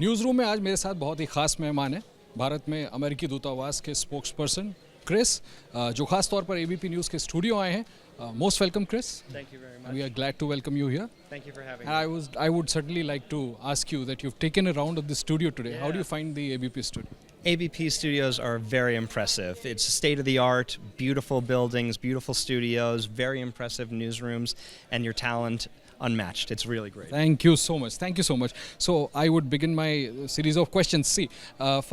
Newsroom में आज मेरे साथ बहुत ही ख़ास मेहमान हैं, भारत में अमेरिकी दूतावास के स्पोक्स पर्सन क्रिस, जो ख़ास तौर पर एबीपी न्यूज़ के स्टूडियो आए हैं. Most welcome, Chris. Thank you very much. We are glad to welcome you here. Thank you for having And me. I would certainly like to ask you that you've taken a round of the studio today. How do you Yeah. find the ABP studio? ABP studios are very impressive. It's state of the art, beautiful buildings, beautiful studios, very impressive newsrooms, and your talent unmatched. It's really great. Thank you so much. Thank you so much. So I would begin my series of questions. See,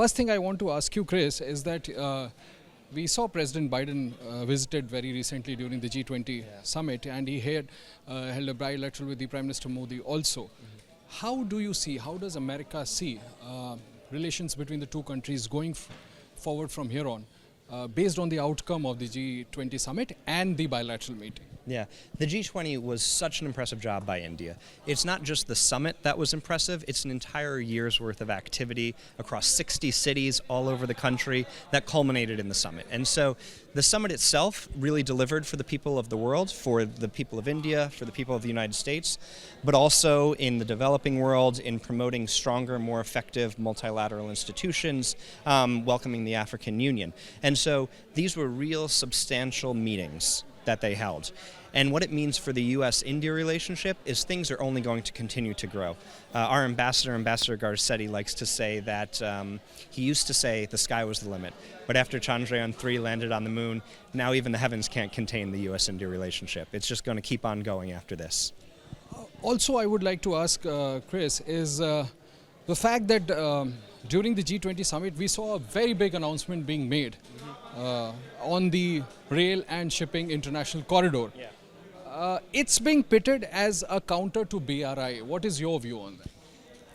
first thing I want to ask you, Chris, is that we saw President Biden visited very recently during the G20 summit, and he had held a bilateral with the Prime Minister Modi also. How do you see, how does America see relations between the two countries going forward from here on, based on the outcome of the G20 summit and the bilateral meeting? Yeah, the G20 was such an impressive job by India. It's not just the summit that was impressive, it's an entire year's worth of activity across 60 cities all over the country that culminated in the summit. And so the summit itself really delivered for the people of the world, for the people of India, for the people of the United States, but also in the developing world in promoting stronger, more effective multilateral institutions, welcoming the African Union. And so these were real substantial meetings that they held. And what it means for the U.S.-India relationship is things are only going to continue to grow. Our ambassador, Ambassador Garcetti, likes to say that he used to say the sky was the limit. But after Chandrayaan-3 landed on the moon, now even the heavens can't contain the U.S.-India relationship. It's just going to keep on going after this. Also, I would like to ask Chris, is the fact that during the G20 summit, we saw a very big announcement being made on the rail and shipping international corridor. Yeah. It's being pitted as a counter to BRI. What is your view on that?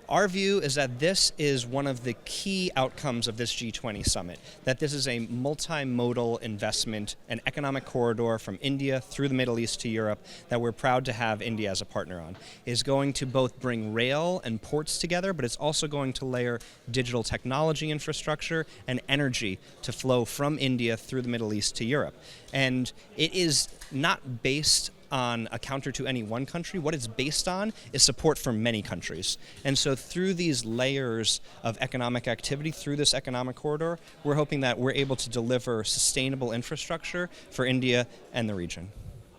Our view is that this is one of the key outcomes of this G20 summit, that this is a multimodal investment, an economic corridor from India through the Middle East to Europe that we're proud to have India as a partner on. Is going to both bring rail and ports together, but it's also going to layer digital technology infrastructure and energy to flow from India through the Middle East to Europe. And it is not based on a counter to any one country. What it's based on is support from many countries. And so through these layers of economic activity, through this economic corridor, we're hoping that we're able to deliver sustainable infrastructure for India and the region.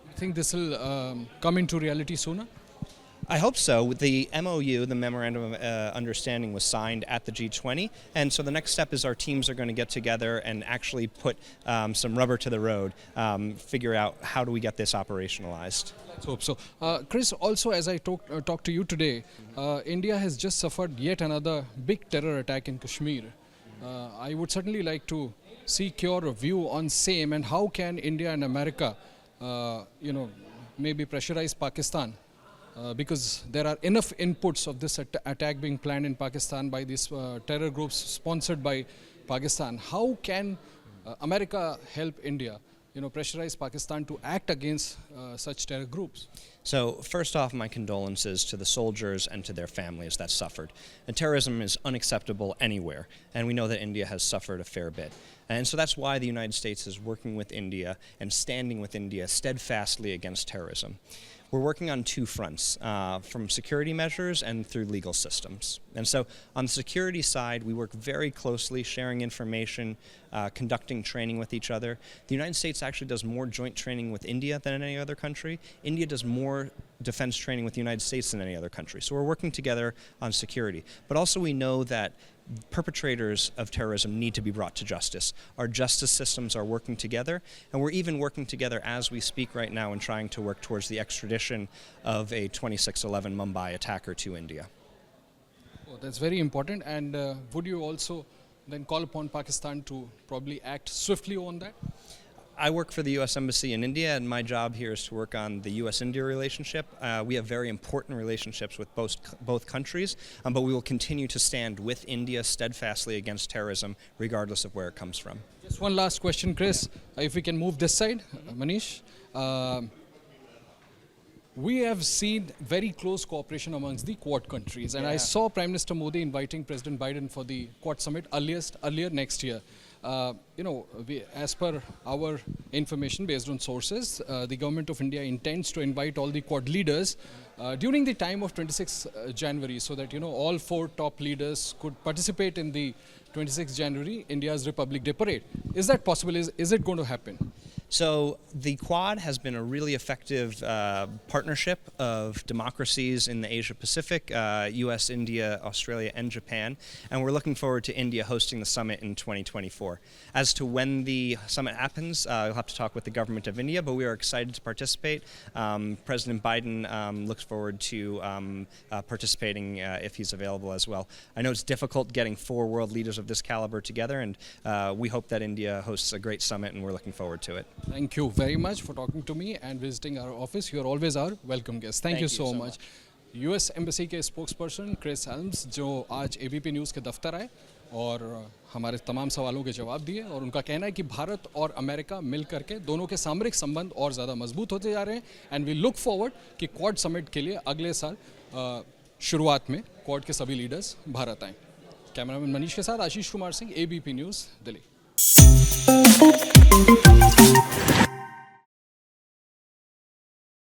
You think this will come into reality sooner? I hope so. The MOU, the Memorandum of Understanding, was signed at the G20, and so the next step is our teams are going to get together and actually put some rubber to the road, figure out how do we get this operationalized. Let's hope so. Chris, also as I talked to you today, India has just suffered yet another big terror attack in Kashmir. I would certainly like to seek your view on same, and how can India and America, maybe pressurize Pakistan? Because there are enough inputs of this attack being planned in Pakistan by these terror groups sponsored by Pakistan. How can America help India, pressurize Pakistan to act against such terror groups? So first off, my condolences to the soldiers and to their families that suffered. And terrorism is unacceptable anywhere, and we know that India has suffered a fair bit. And so that's why the United States is working with India and standing with India steadfastly against terrorism. We're working on two fronts, from security measures and through legal systems. And so on the security side, we work very closely, sharing information, conducting training with each other. The United States actually does more joint training with India than any other country. India does more defense training with the United States than any other country. So we're working together on security. But also we know that perpetrators of terrorism need to be brought to justice. Our justice systems are working together, and we're even working together as we speak right now and trying to work towards the extradition of a 26/11 Mumbai attacker to India. Oh, that's very important. And would you also then call upon Pakistan to probably act swiftly on that? I work for the U.S. Embassy in India, and my job here is to work on the U.S.-India relationship. We have very important relationships with both countries, but we will continue to stand with India steadfastly against terrorism, regardless of where it comes from. Just one last question, Chris. If we can move this side, Manish. we have seen very close cooperation amongst the Quad countries, and I saw Prime Minister Modi inviting President Biden for the Quad summit earlier next year. As per our information based on sources, the government of India intends to invite all the Quad leaders during the time of 26 January, so that all 4 top leaders could participate in the 26 January India's Republic Day parade. Is that possible? Is it going to happen? So the Quad has been a really effective partnership of democracies in the Asia Pacific, US, India, Australia, and Japan, and we're looking forward to India hosting the summit in 2024. As to when the summit happens, you'll have to talk with the government of India, but we are excited to participate. President Biden looks forward to participating if he's available as well. I know it's difficult getting 4 world leaders of this caliber together, and we hope that India hosts a great summit, and we're looking forward to it. Thank you very much for talking to me and visiting our office. You are always our welcome guest. Thank you so much. US Embassy के spokesperson Chris Helm's जो आज ABP news के दफ्तर आए और हमारे तमाम सवालों के जवाब दिए, और उनका कहना है कि भारत और अमेरिका मिल करके दोनों के सामरिक संबंध और ज़्यादा मजबूत होते जा रहे हैं, एंड वी लुक फॉरवर्ड कि क्वाड समिट के लिए अगले साल शुरुआत में क्वाड के सभी लीडर्स भारत आएँ। कैमरामैन मनीष के साथ आशीष कुमार सिंह, ABP न्यूज़, दिल्ली।